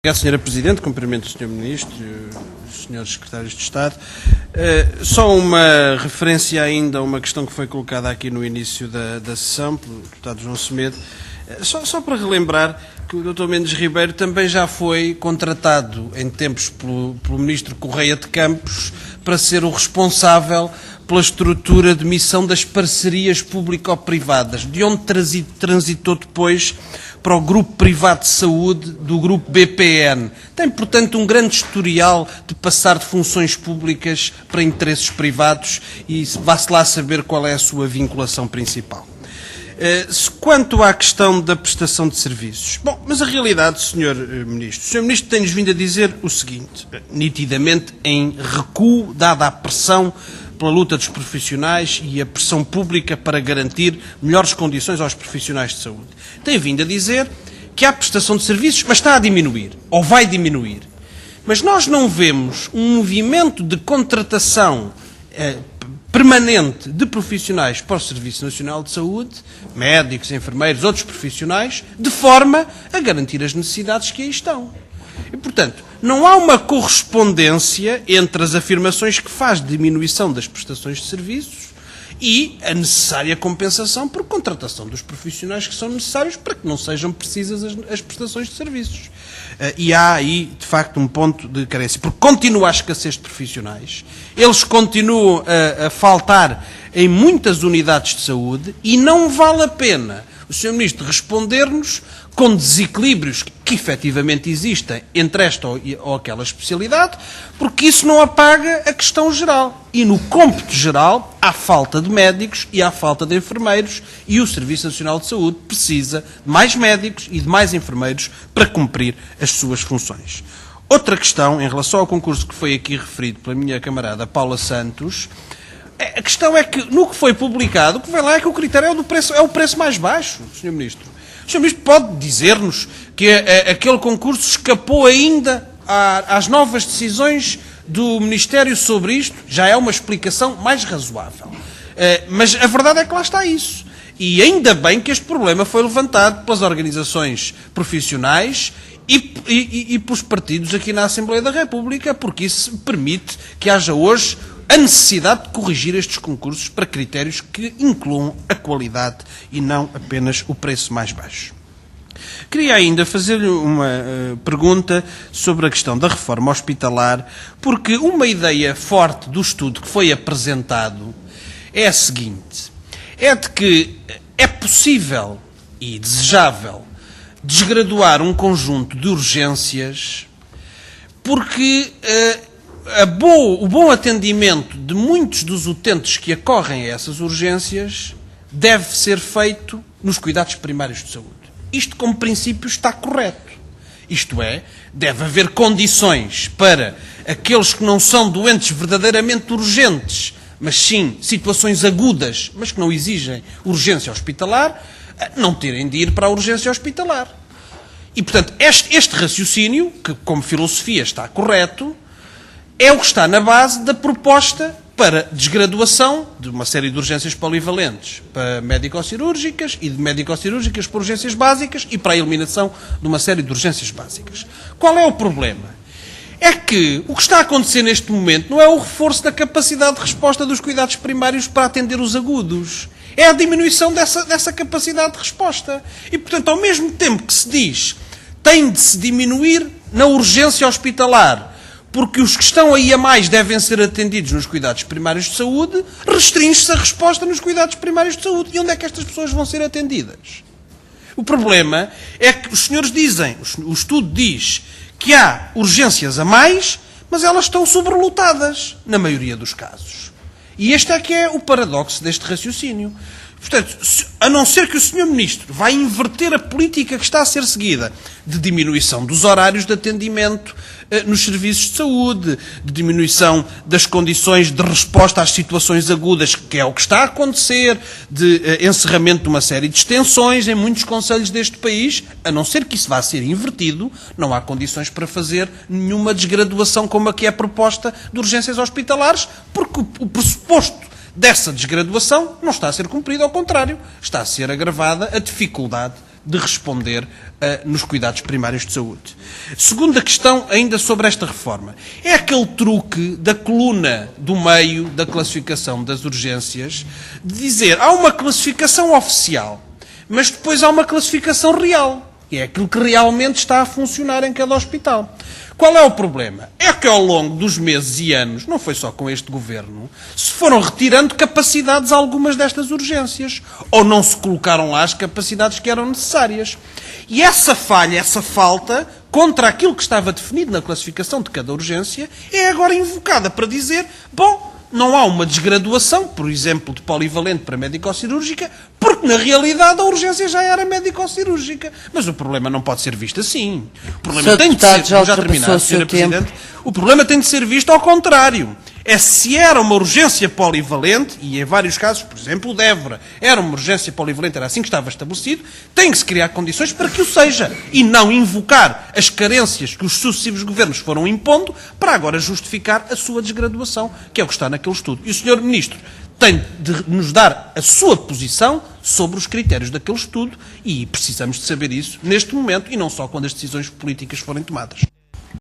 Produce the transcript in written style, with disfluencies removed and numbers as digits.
Obrigado, Sra. Presidente. Cumprimento o Sr. Ministro e os Srs. Secretários de Estado. Só uma referência ainda a uma questão que foi colocada aqui no início da sessão pelo deputado João Semedo. Só para relembrar que o Dr. Mendes Ribeiro também já foi contratado em tempos pelo Ministro Correia de Campos para ser o responsável pela estrutura de missão das parcerias público-privadas, de onde transitou depois para o Grupo Privado de Saúde do Grupo BPN. Tem, portanto, um grande historial de passar de funções públicas para interesses privados e vá-se lá saber qual é a sua vinculação principal. Quanto à questão da prestação de serviços, bom, mas a realidade, Sr. Ministro, o Sr. Ministro tem-nos vindo a dizer o seguinte, nitidamente em recuo, dada a pressão pela luta dos profissionais e a pressão pública para garantir melhores condições aos profissionais de saúde. Tem vindo a dizer que há prestação de serviços, mas está a diminuir, ou vai diminuir. Mas nós não vemos um movimento de contratação permanente de profissionais para o Serviço Nacional de Saúde, médicos, enfermeiros, outros profissionais, de forma a garantir as necessidades que aí estão. E, portanto, não há uma correspondência entre as afirmações que faz de diminuição das prestações de serviços e a necessária compensação por contratação dos profissionais que são necessários para que não sejam precisas as prestações de serviços. E há aí, de facto, um ponto de carência, porque continua a escassez de profissionais, eles continuam a faltar em muitas unidades de saúde e não vale a pena o Sr. Ministro responder-nos com desequilíbrios que efetivamente existem entre esta ou aquela especialidade, porque isso não apaga a questão geral. E no cômputo geral há falta de médicos e há falta de enfermeiros e o Serviço Nacional de Saúde precisa de mais médicos e de mais enfermeiros para cumprir as suas funções. Outra questão, em relação ao concurso que foi aqui referido pela minha camarada Paula Santos, a questão é que, no que foi publicado, o que vem lá é que o critério é o preço mais baixo, Sr. Ministro. O Sr. Ministro pode dizer-nos que aquele concurso escapou ainda às novas decisões do Ministério sobre isto? Já é uma explicação mais razoável. Mas a verdade é que lá está isso. E ainda bem que este problema foi levantado pelas organizações profissionais e pelos partidos aqui na Assembleia da República, porque isso permite que haja hoje a necessidade de corrigir estes concursos para critérios que incluam a qualidade e não apenas o preço mais baixo. Queria ainda fazer-lhe uma pergunta sobre a questão da reforma hospitalar, porque uma ideia forte do estudo que foi apresentado é a seguinte, é de que é possível e desejável desgraduar um conjunto de urgências porque o bom atendimento de muitos dos utentes que acorrem a essas urgências deve ser feito nos cuidados primários de saúde. Isto, como princípio, está correto. Isto é, deve haver condições para aqueles que não são doentes verdadeiramente urgentes, mas sim situações agudas, mas que não exigem urgência hospitalar, não terem de ir para a urgência hospitalar. E, portanto, este raciocínio, que como filosofia está correto, é o que está na base da proposta para desgraduação de uma série de urgências polivalentes para médico-cirúrgicas e de médico-cirúrgicas para urgências básicas e para a eliminação de uma série de urgências básicas. Qual é o problema? É que o que está a acontecer neste momento não é o reforço da capacidade de resposta dos cuidados primários para atender os agudos. É a diminuição dessa capacidade de resposta. E, portanto, ao mesmo tempo que se diz tem de se diminuir na urgência hospitalar, porque os que estão aí a mais devem ser atendidos nos cuidados primários de saúde, restringe-se a resposta nos cuidados primários de saúde. E onde é que estas pessoas vão ser atendidas? O problema é que os senhores dizem, o estudo diz que há urgências a mais, mas elas estão sobrelotadas, na maioria dos casos. E este é que é o paradoxo deste raciocínio. Portanto, a não ser que o Sr. Ministro vai inverter a política que está a ser seguida de diminuição dos horários de atendimento nos serviços de saúde, de diminuição das condições de resposta às situações agudas, que é o que está a acontecer, de encerramento de uma série de extensões em muitos concelhos deste país, a não ser que isso vá ser invertido, não há condições para fazer nenhuma desgraduação como a que é proposta de urgências hospitalares, porque o pressuposto dessa desgraduação não está a ser cumprida, ao contrário, está a ser agravada a dificuldade de responder nos cuidados primários de saúde. Segunda questão, ainda sobre esta reforma. É aquele truque da coluna do meio da classificação das urgências de dizer há uma classificação oficial, mas depois há uma classificação real. E é aquilo que realmente está a funcionar em cada hospital. Qual é o problema? É que ao longo dos meses e anos, não foi só com este governo, se foram retirando capacidades a algumas destas urgências. Ou não se colocaram lá as capacidades que eram necessárias. E essa falha, essa falta, contra aquilo que estava definido na classificação de cada urgência, é agora invocada para dizer, bom, não há uma desgraduação, por exemplo, de polivalente para médico-cirúrgica, porque na realidade a urgência já era médico-cirúrgica. Mas o problema não pode ser visto assim. O problema tem de ser, já terminado, Sra. Presidente, o problema tem de ser visto ao contrário. É se era uma urgência polivalente, e em vários casos, por exemplo, o de Évora era uma urgência polivalente, era assim que estava estabelecido, tem que se criar condições para que o seja, e não invocar as carências que os sucessivos governos foram impondo para agora justificar a sua desgraduação, que é o que está naquele estudo. E o Sr. Ministro tem de nos dar a sua posição sobre os critérios daquele estudo, e precisamos de saber isso neste momento, e não só quando as decisões políticas forem tomadas.